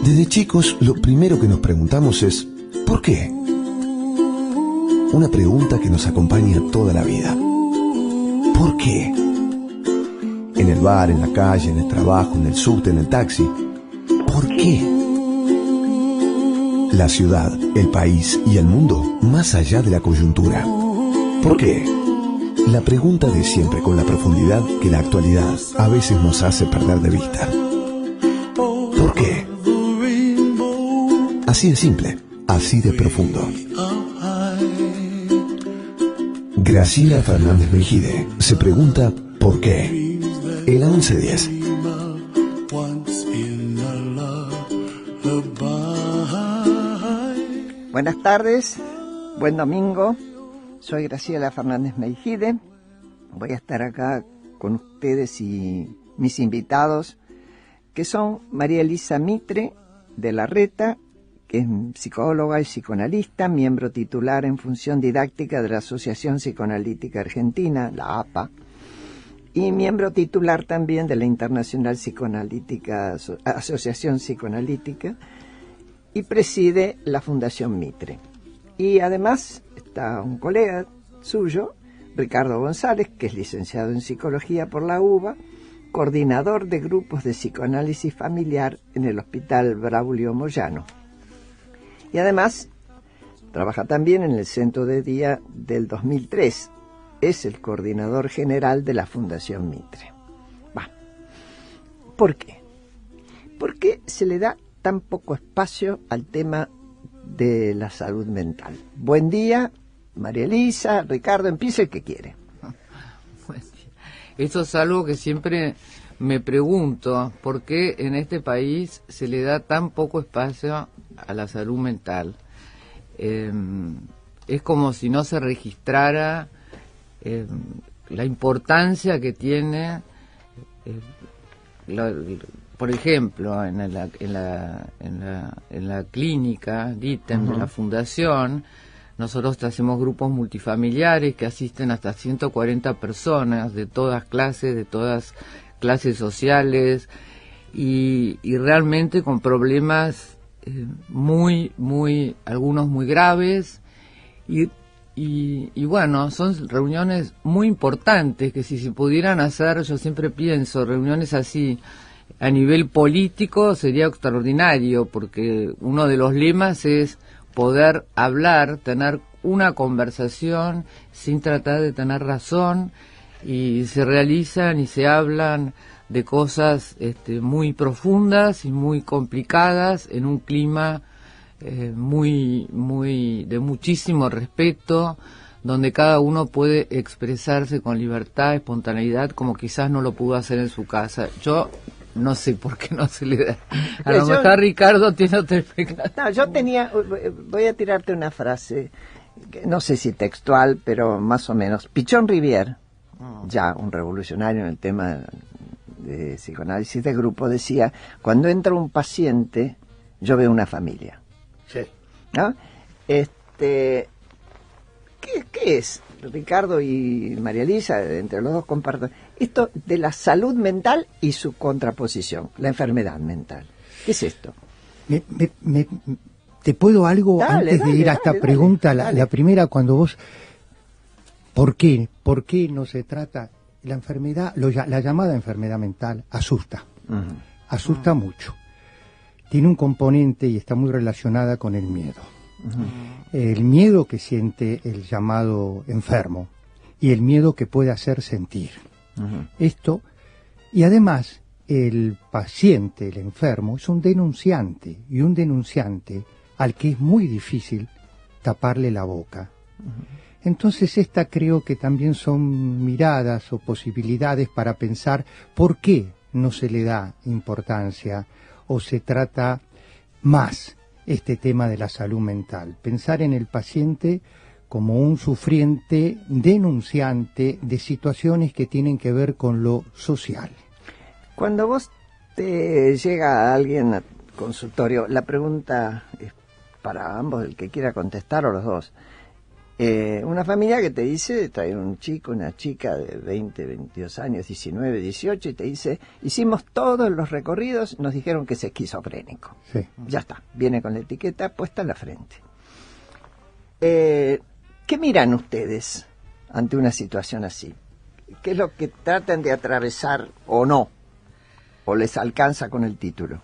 Desde chicos, lo primero que nos preguntamos es ¿por qué? Una pregunta que nos acompaña toda la vida. ¿Por qué? En el bar, en la calle, en el trabajo, en el subte, en el taxi. ¿Por qué? La ciudad, el país y el mundo, más allá de la coyuntura. ¿Por qué? La pregunta de siempre con la profundidad que la actualidad a veces nos hace perder de vista. ¿Por qué? Así de simple, así de profundo. Graciela Fernández Mejide se pregunta ¿por qué? El 1110. Buenas tardes, buen domingo. Soy Graciela Fernández Mejide. Voy a estar acá con ustedes y mis invitados, que son María Elisa Mitre de Larreta, que es psicóloga y psicoanalista, miembro titular en función didáctica de la Asociación Psicoanalítica Argentina, la APA, y miembro titular también de la Internacional Psicoanalítica, Asociación Psicoanalítica, y preside la Fundación Mitre. Y además está un colega suyo, Ricardo González, que es licenciado en Psicología por la UBA, coordinador de grupos de psicoanálisis familiar en el Hospital Braulio Moyano. Y además trabaja también en el Centro de Día del 2003. Es el coordinador general de la Fundación Mitre. ¿Por qué? ¿Por qué se le da tan poco espacio al tema de la salud mental? Buen día, María Elisa, Ricardo, empiece el que quiere. Eso es algo que siempre me pregunto, ¿por qué en este país se le da tan poco espacio a la salud mental? Es como si no se registrara la importancia que tiene, por ejemplo, en la clínica DITEM de la Fundación. Nosotros hacemos grupos multifamiliares que asisten hasta 140 personas de todas clases sociales y realmente con problemas algunos muy graves y bueno, son reuniones muy importantes que si se pudieran hacer, yo siempre pienso, reuniones así a nivel político sería extraordinario, porque uno de los lemas es poder hablar, tener una conversación sin tratar de tener razón, y se realizan y se hablan de cosas muy profundas y muy complicadas en un clima muy de muchísimo respeto, donde cada uno puede expresarse con libertad, espontaneidad, como quizás no lo pudo hacer en su casa. Yo no sé por qué no se le da. A lo mejor Ricardo tiene otra explicación. No, yo voy a tirarte una frase, que no sé si textual, pero más o menos. Pichón Rivière, ya un revolucionario en el tema de psicoanálisis de grupo, decía: cuando entra un paciente, yo veo una familia. Sí. ¿No? ¿Qué es, Ricardo y María Elisa, entre los dos comparto, esto de la salud mental y su contraposición, la enfermedad mental? ¿Qué es esto? ¿Te puedo algo antes de ir a esta pregunta? Dale. La primera, cuando vos... ¿Por qué no se trata la enfermedad? La llamada enfermedad mental asusta. Asusta mucho. Tiene un componente y está muy relacionada con el miedo. El miedo que siente el llamado enfermo y el miedo que puede hacer sentir. Esto, y además el paciente, el enfermo, es un denunciante, y un denunciante al que es muy difícil taparle la boca. Entonces creo que también son miradas o posibilidades para pensar por qué no se le da importancia o se trata más este tema de la salud mental. Pensar en el paciente como un sufriente, denunciante de situaciones que tienen que ver con lo social. Cuando vos te llega alguien al consultorio, la pregunta es para ambos, el que quiera contestar o los dos. Una familia que te dice, trae un chico, una chica de 20, 22 años, 19, 18, y te dice, hicimos todos los recorridos, nos dijeron que es esquizofrénico. Sí. Ya está, viene con la etiqueta puesta en la frente. ¿Qué miran ustedes ante una situación así? ¿Qué es lo que tratan de atravesar o no? ¿O les alcanza con el título?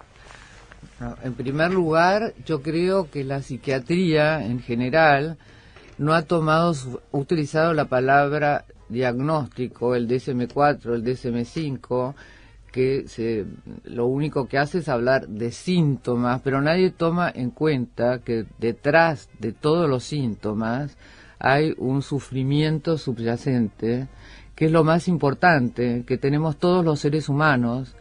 No, en primer lugar, yo creo que la psiquiatría en general no ha utilizado la palabra diagnóstico, el DSM-4, el DSM-5, que lo único que hace es hablar de síntomas, pero nadie toma en cuenta que detrás de todos los síntomas hay un sufrimiento subyacente, que es lo más importante, que tenemos todos los seres humanos,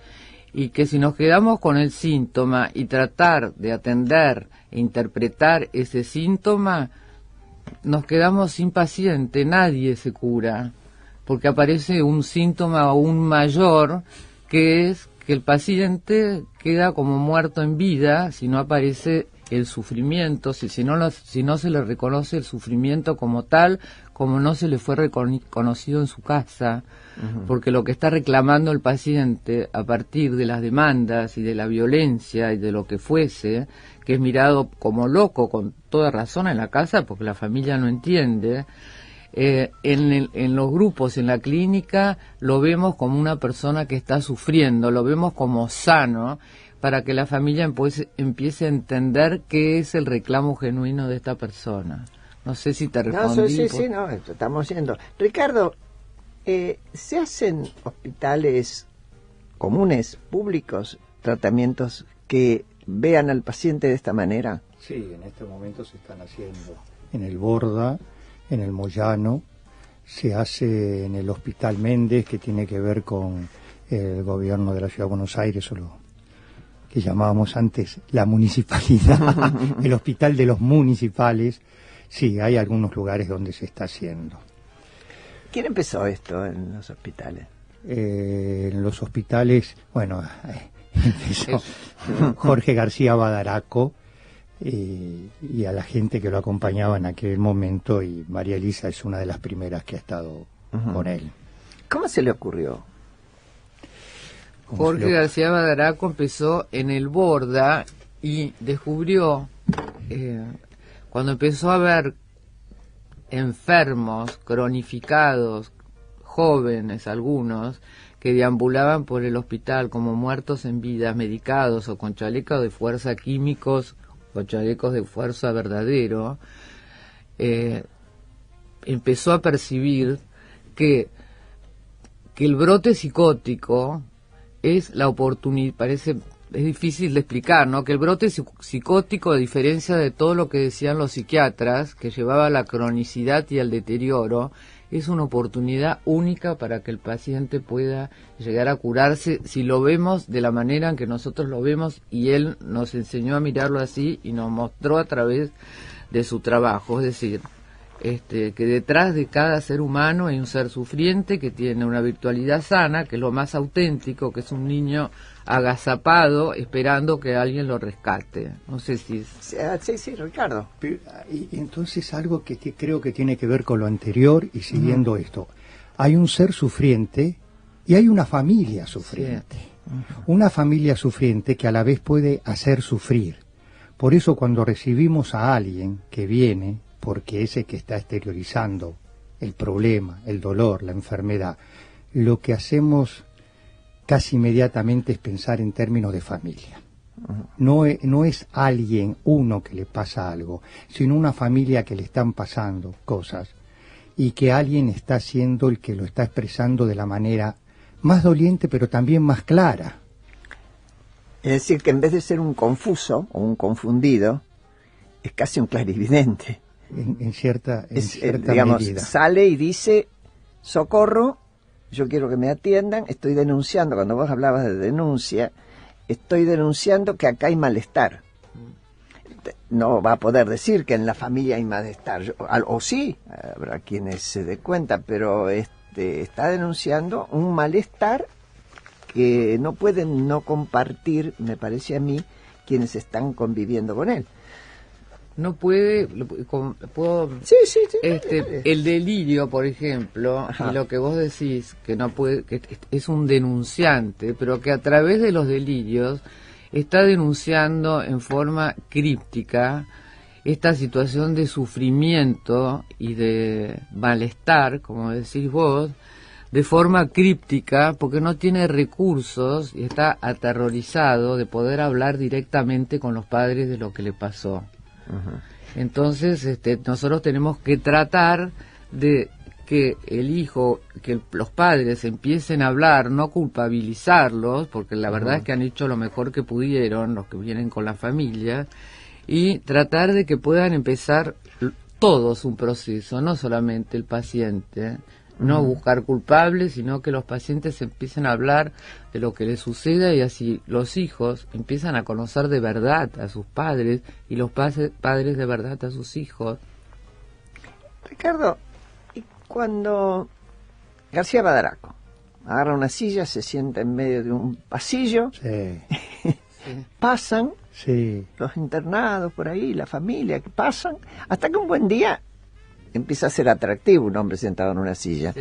y que si nos quedamos con el síntoma y tratar de atender e interpretar ese síntoma, nos quedamos sin paciente, nadie se cura, porque aparece un síntoma aún mayor, que es que el paciente queda como muerto en vida si no aparece el sufrimiento, si no se le reconoce el sufrimiento como tal, como no se le fue reconocido en su casa, porque lo que está reclamando el paciente a partir de las demandas y de la violencia y de lo que fuese, que es mirado como loco con toda razón en la casa porque la familia no entiende, en los grupos, en la clínica, lo vemos como una persona que está sufriendo, lo vemos como sano, para que la familia empiece a entender qué es el reclamo genuino de esta persona. No sé si te respondí. No, estamos yendo. Ricardo, ¿se hacen hospitales comunes, públicos, tratamientos que vean al paciente de esta manera? Sí, en este momento se están haciendo en el Borda, en el Moyano, se hace en el Hospital Méndez, que tiene que ver con el gobierno de la Ciudad de Buenos Aires, o lo que llamábamos antes la municipalidad, el hospital de los municipales. Sí, hay algunos lugares donde se está haciendo. ¿Quién empezó esto en los hospitales? En los hospitales, bueno, empezó Jorge García Badaraco, y a la gente que lo acompañaba en aquel momento, y María Elisa es una de las primeras que ha estado con él. ¿Cómo se le ocurrió? Jorge García Badaraco empezó en el Borda y descubrió, cuando empezó a ver enfermos, cronificados, jóvenes algunos, que deambulaban por el hospital como muertos en vida, medicados o con chalecos de fuerza químicos o chalecos de fuerza verdadero, empezó a percibir que el brote psicótico es la oportunidad, es difícil de explicar, ¿no? Que el brote psicótico, a diferencia de todo lo que decían los psiquiatras, que llevaba a la cronicidad y al deterioro, es una oportunidad única para que el paciente pueda llegar a curarse si lo vemos de la manera en que nosotros lo vemos, y él nos enseñó a mirarlo así y nos mostró a través de su trabajo, es decir, que detrás de cada ser humano hay un ser sufriente que tiene una virtualidad sana, que es lo más auténtico, que es un niño agazapado esperando que alguien lo rescate. No sé si... Sí, Ricardo. Y entonces algo que creo que tiene que ver con lo anterior y siguiendo esto. Hay un ser sufriente y hay una familia sufriente. Sí. Una familia sufriente que a la vez puede hacer sufrir. Por eso cuando recibimos a alguien que viene, porque ese que está exteriorizando el problema, el dolor, la enfermedad, lo que hacemos casi inmediatamente es pensar en términos de familia. No es alguien, uno, que le pasa algo, sino una familia que le están pasando cosas y que alguien está siendo el que lo está expresando de la manera más doliente pero también más clara. Es decir, que en vez de ser un confuso o un confundido, es casi un clarividente. En cierta digamos, medida. Sale y dice, socorro, yo quiero que me atiendan, estoy denunciando, cuando vos hablabas de denuncia, estoy denunciando que acá hay malestar. No va a poder decir que en la familia hay malestar, o sí, habrá quienes se den cuenta, pero está denunciando un malestar que no pueden no compartir, me parece a mí, quienes están conviviendo con él. no puede, puedo, Sí. el delirio, por ejemplo, Ajá. y lo que vos decís, que no puede, que es un denunciante, pero que a través de los delirios está denunciando en forma críptica esta situación de sufrimiento y de malestar, como decís vos, de forma críptica, porque no tiene recursos y está aterrorizado de poder hablar directamente con los padres de lo que le pasó. Entonces, nosotros tenemos que tratar de que el hijo, que los padres empiecen a hablar, no culpabilizarlos, porque la verdad es que han hecho lo mejor que pudieron, los que vienen con la familia, y tratar de que puedan empezar todos un proceso, no solamente el paciente, no buscar culpables, sino que los pacientes empiecen a hablar de lo que les suceda y así los hijos empiezan a conocer de verdad a sus padres y los padres de verdad a sus hijos. Ricardo, y cuando García Badaraco agarra una silla, se sienta en medio de un pasillo, pasan los internados por ahí, la familia que pasan, hasta que un buen día empieza a ser atractivo un hombre sentado en una silla.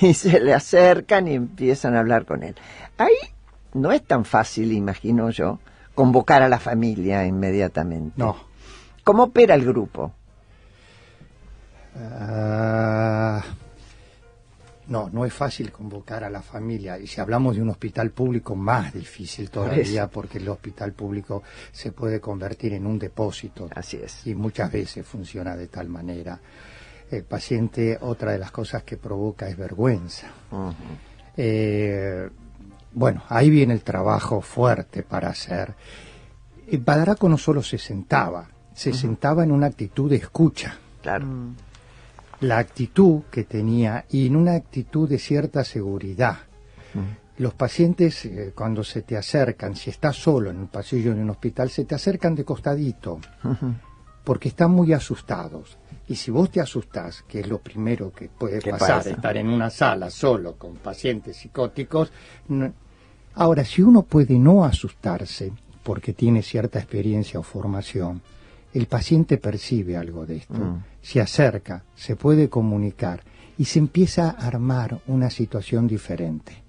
Y se le acercan y empiezan a hablar con él. Ahí no es tan fácil, imagino yo, convocar a la familia inmediatamente. No. ¿Cómo opera el grupo? No es fácil convocar a la familia. Y si hablamos de un hospital público, más difícil todavía, porque el hospital público se puede convertir en un depósito. Así es. Y muchas veces funciona de tal manera. El paciente, otra de las cosas que provoca es vergüenza. Bueno, ahí viene el trabajo fuerte para hacer. Badaraco no solo se sentaba en una actitud de escucha. Claro. La actitud que tenía y en una actitud de cierta seguridad. Los pacientes, cuando se te acercan, si estás solo en el pasillo de un hospital, se te acercan de costadito, porque están muy asustados. Y si vos te asustás, que es lo primero que puede pasar, estar en una sala solo con pacientes psicóticos. Ahora, si uno puede no asustarse, porque tiene cierta experiencia o formación, el paciente percibe algo de esto, se acerca, se puede comunicar y se empieza a armar una situación diferente.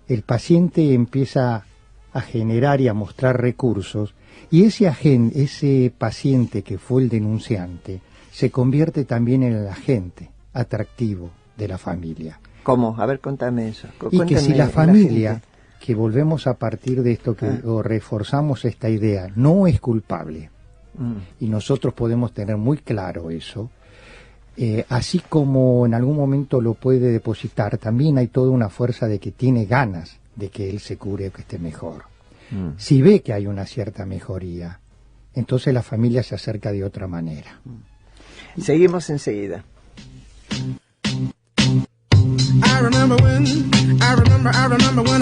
El paciente empieza a generar y a mostrar recursos y ese paciente que fue el denunciante se convierte también en el agente atractivo de la familia. ¿Cómo? A ver, contame eso. Y que si la familia, que volvemos a partir de esto, o reforzamos esta idea, no es culpable, y nosotros podemos tener muy claro eso, así como en algún momento lo puede depositar, también hay toda una fuerza de que tiene ganas de que él se cure o que esté mejor. Si ve que hay una cierta mejoría, entonces la familia se acerca de otra manera. Seguimos enseguida. I remember when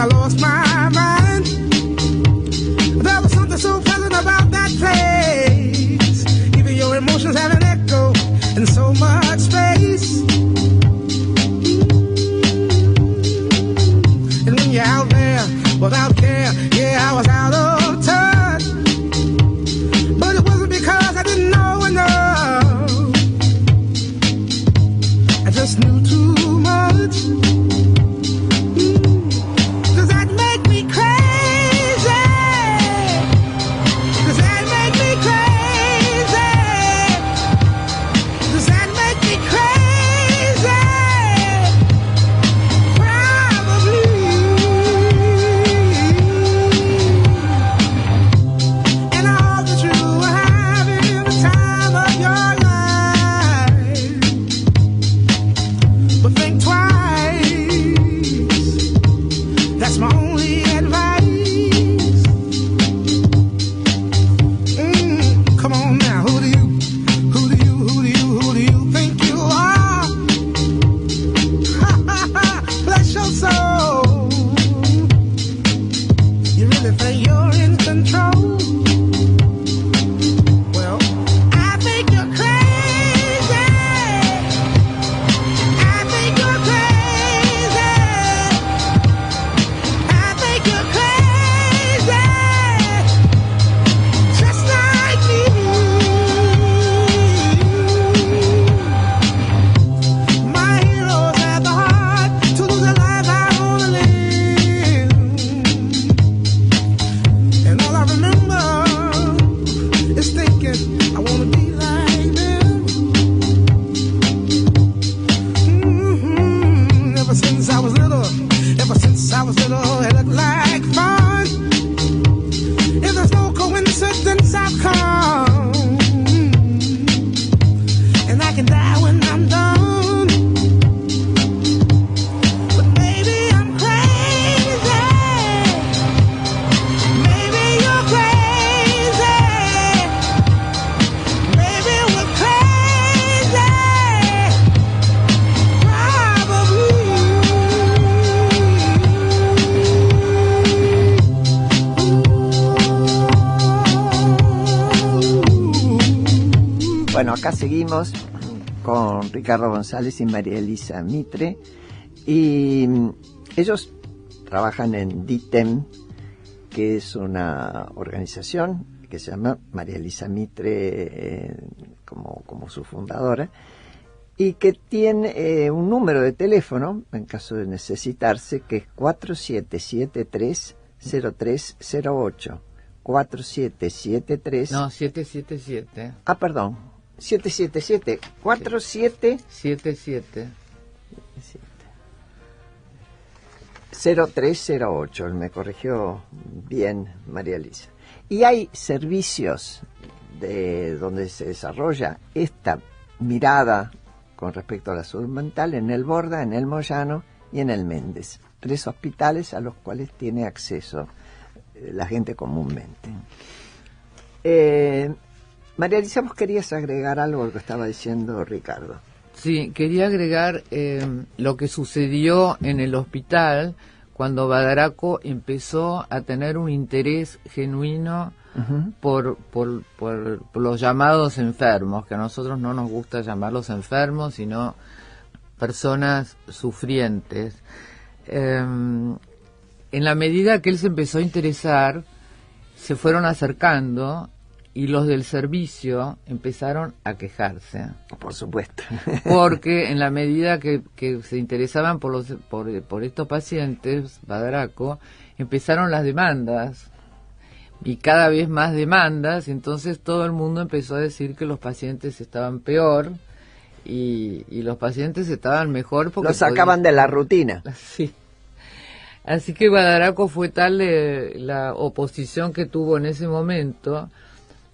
I lost my mind. There was something so pleasant about that place. Even your emotions have an echo in so much space. And when you're out there without care, yeah, I was out of touch. But it wasn't because I didn't know enough. I just knew too much. Does that make me crazy? Does that make me crazy? Does that make me crazy? Probably. And I hope that you are having the time of your life. But think twice. That's my only advice. Come on now, who do you think you are? Bless your soul. You really think you're in control? Well, I think you're crazy. I think you're crazy. I think you're crazy. Just like me. Bueno, acá seguimos con Ricardo González y María Elisa Mitre, y ellos trabajan en DITEM, que es una organización que se llama María Elisa Mitre como su fundadora, y que tiene un número de teléfono en caso de necesitarse, que es 4773-0308. 4773. No, 777. Ah, perdón. 777. 4777. 0308. Me corrigió bien María Elisa. Y hay servicios de donde se desarrolla esta mirada con respecto a la salud mental en el Borda, en el Moyano y en el Méndez. 3 hospitales a los cuales tiene acceso la gente comúnmente. María Elisa, ¿vos querías agregar algo a lo que estaba diciendo Ricardo? Sí, quería agregar lo que sucedió en el hospital cuando Badaraco empezó a tener un interés genuino por los llamados enfermos, que a nosotros no nos gusta llamarlos enfermos, sino personas sufrientes. En la medida que él se empezó a interesar, se fueron acercando y los del servicio empezaron a quejarse. Por supuesto. Porque en la medida que se interesaban por estos pacientes, Badaraco, empezaron las demandas y cada vez más demandas, entonces todo el mundo empezó a decir que los pacientes estaban peor y los pacientes estaban mejor porque los sacaban de la rutina. Sí. Así que Badaraco fue tal la oposición que tuvo en ese momento,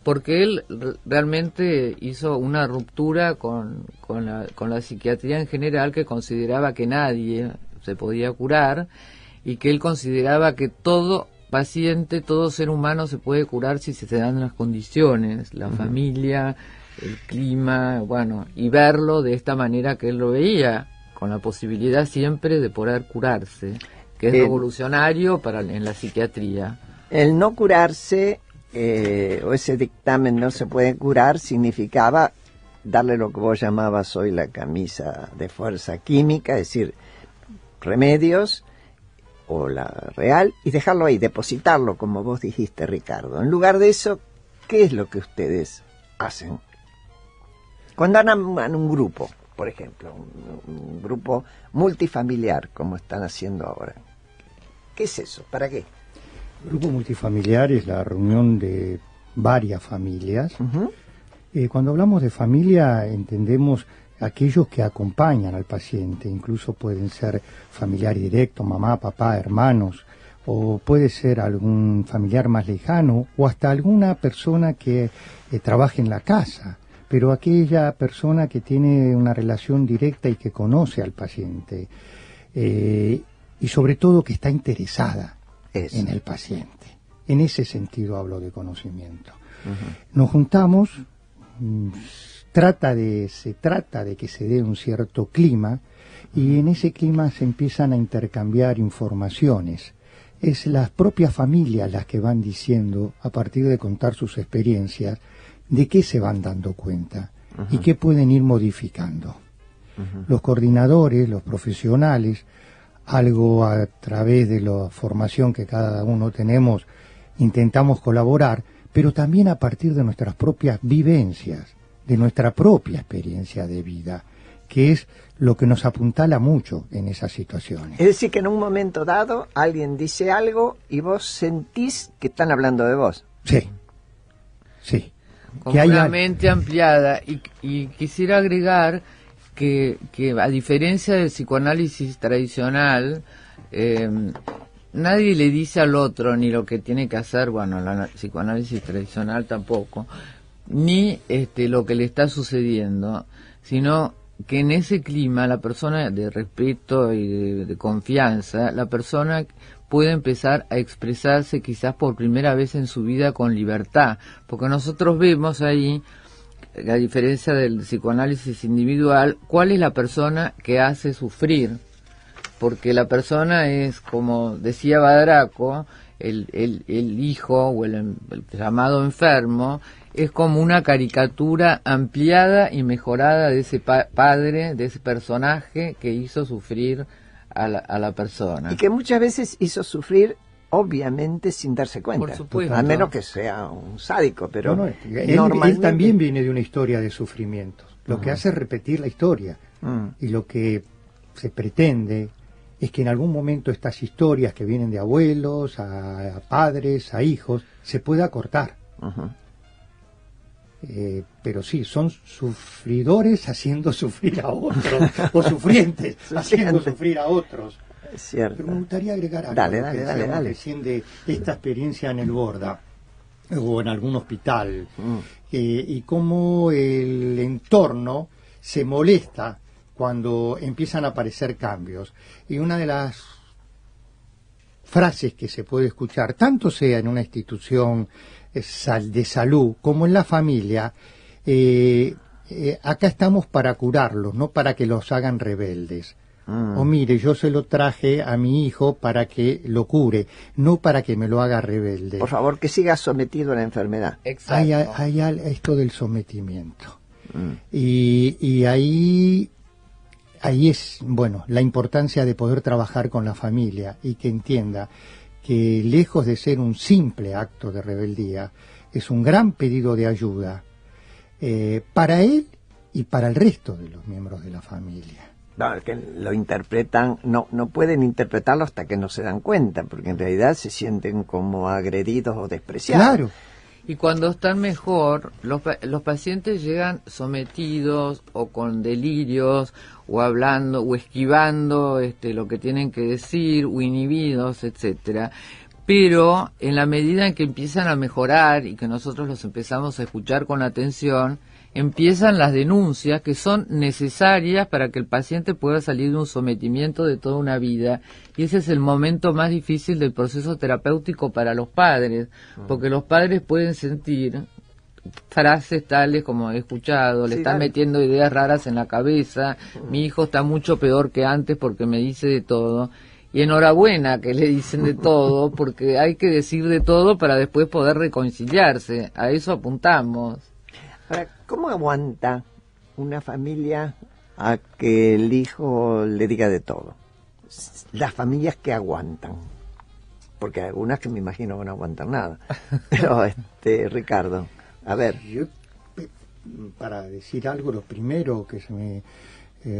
porque él realmente hizo una ruptura con la psiquiatría en general, que consideraba que nadie se podía curar y que él consideraba que todo paciente, todo ser humano se puede curar si se dan las condiciones, la familia, el clima, bueno, y verlo de esta manera que él lo veía, con la posibilidad siempre de poder curarse, que es revolucionario en la psiquiatría. El no curarse, o ese dictamen no se puede curar, significaba darle lo que vos llamabas hoy la camisa de fuerza química, es decir, remedios o la real, y dejarlo ahí, depositarlo, como vos dijiste, Ricardo. En lugar de eso, ¿qué es lo que ustedes hacen? Cuando arman un grupo, por ejemplo, un grupo multifamiliar, como están haciendo ahora, ¿qué es eso? ¿Para qué? Grupo multifamiliar es la reunión de varias familias. Cuando hablamos de familia entendemos aquellos que acompañan al paciente, incluso pueden ser familiar directo, mamá, papá, hermanos, o puede ser algún familiar más lejano, o hasta alguna persona que trabaje en la casa, pero aquella persona que tiene una relación directa y que conoce al paciente, y sobre todo que está interesada en el paciente. En ese sentido hablo de conocimiento. Nos juntamos, se trata de que se dé un cierto clima, y en ese clima se empiezan a intercambiar informaciones. Es las propias familias las que van diciendo, a partir de contar sus experiencias, de qué se van dando cuenta y qué pueden ir modificando. Los coordinadores, los profesionales, algo a través de la formación que cada uno tenemos, intentamos colaborar, pero también a partir de nuestras propias vivencias, de nuestra propia experiencia de vida, que es lo que nos apuntala mucho en esas situaciones. Es decir, que en un momento dado alguien dice algo y vos sentís que están hablando de vos. Sí, sí. Con una mente ampliada, y quisiera agregar que a diferencia del psicoanálisis tradicional, nadie le dice al otro ni lo que tiene que hacer, bueno, la psicoanálisis tradicional tampoco, ni lo que le está sucediendo, sino que en ese clima la persona de respeto y de confianza, la persona puede empezar a expresarse quizás por primera vez en su vida con libertad, porque nosotros vemos ahí, a diferencia del psicoanálisis individual, cuál es la persona que hace sufrir, porque la persona es, como decía Badaraco, el hijo o el llamado enfermo es como una caricatura ampliada y mejorada de ese padre, de ese personaje que hizo sufrir a la persona. Y que muchas veces hizo sufrir, obviamente, sin darse cuenta. Por supuesto. A menos que sea un sádico, pero No, normalmente... él también viene de una historia de sufrimientos. Lo que hace es repetir la historia. Y lo que se pretende es que en algún momento estas historias que vienen de abuelos, a padres, a hijos, se pueda cortar. Pero sí, son sufridores haciendo sufrir a otros, o sufrientes haciendo sufrir a otros. Es cierto. Pero me gustaría agregar algo. Dale. Recién de esta experiencia en el Borda, o en algún hospital, y cómo el entorno se molesta cuando empiezan a aparecer cambios. Y una de las frases que se puede escuchar, tanto sea en una institución de salud como en la familia, acá estamos para curarlos, no para que los hagan rebeldes. O mire, yo se lo traje a mi hijo para que lo cure, no para que me lo haga rebelde. Por favor, que siga sometido a la enfermedad. Exacto. Hay esto del sometimiento. Y ahí es, bueno, la importancia de poder trabajar con la familia y que entienda que lejos de ser un simple acto de rebeldía, es un gran pedido de ayuda para él y para el resto de los miembros de la familia. No, que lo interpretan, no pueden interpretarlo hasta que no se dan cuenta, porque en realidad se sienten como agredidos o despreciados. Claro. Y cuando están mejor, los pacientes llegan sometidos o con delirios o hablando o esquivando lo que tienen que decir o inhibidos, etcétera. Pero en la medida en que empiezan a mejorar y que nosotros los empezamos a escuchar con atención, empiezan las denuncias que son necesarias para que el paciente pueda salir de un sometimiento de toda una vida. Y ese es el momento más difícil del proceso terapéutico para los padres, porque los padres pueden sentir frases tales como he escuchado, le están metiendo ideas raras en la cabeza, mi hijo está mucho peor que antes porque me dice de todo. Y enhorabuena que le dicen de todo, porque hay que decir de todo para después poder reconciliarse. A eso apuntamos. Ahora, ¿cómo aguanta una familia a que el hijo le diga de todo? Las familias que aguantan, porque hay algunas que me imagino que no aguantan nada. Pero, Ricardo, a ver. Yo, para decir algo, lo primero que se me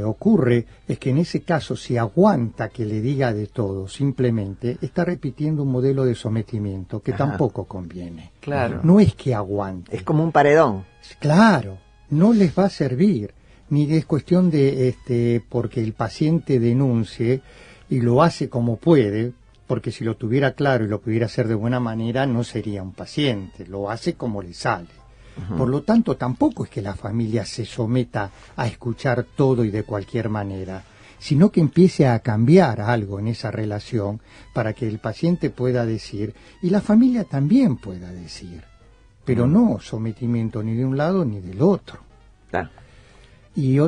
ocurre es que en ese caso, si aguanta que le diga de todo, simplemente está repitiendo un modelo de sometimiento que tampoco conviene. Claro. No es que aguante. Es como un paredón. Claro, no les va a servir, ni es cuestión de porque el paciente denuncie y lo hace como puede, porque si lo tuviera claro y lo pudiera hacer de buena manera no sería un paciente, lo hace como le sale. Por lo tanto, tampoco es que la familia se someta a escuchar todo y de cualquier manera, sino que empiece a cambiar algo en esa relación para que el paciente pueda decir y la familia también pueda decir, pero no sometimiento ni de un lado ni del otro. Claro. Y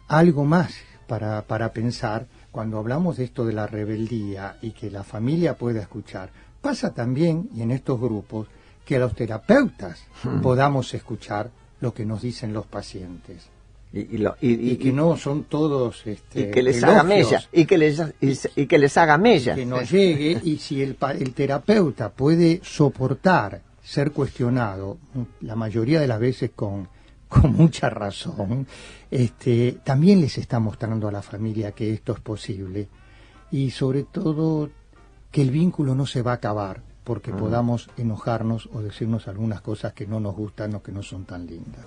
algo más para pensar, cuando hablamos de esto de la rebeldía y que la familia pueda escuchar, pasa también, y en estos grupos, que los terapeutas podamos escuchar lo que nos dicen los pacientes. Y que no son todos y que les elogios, haga mella. Y que les haga mella. Que nos llegue, y si el terapeuta puede soportar ser cuestionado, la mayoría de las veces con mucha razón, también les está mostrando a la familia que esto es posible. Y sobre todo, que el vínculo no se va a acabar porque podamos enojarnos o decirnos algunas cosas que no nos gustan o que no son tan lindas.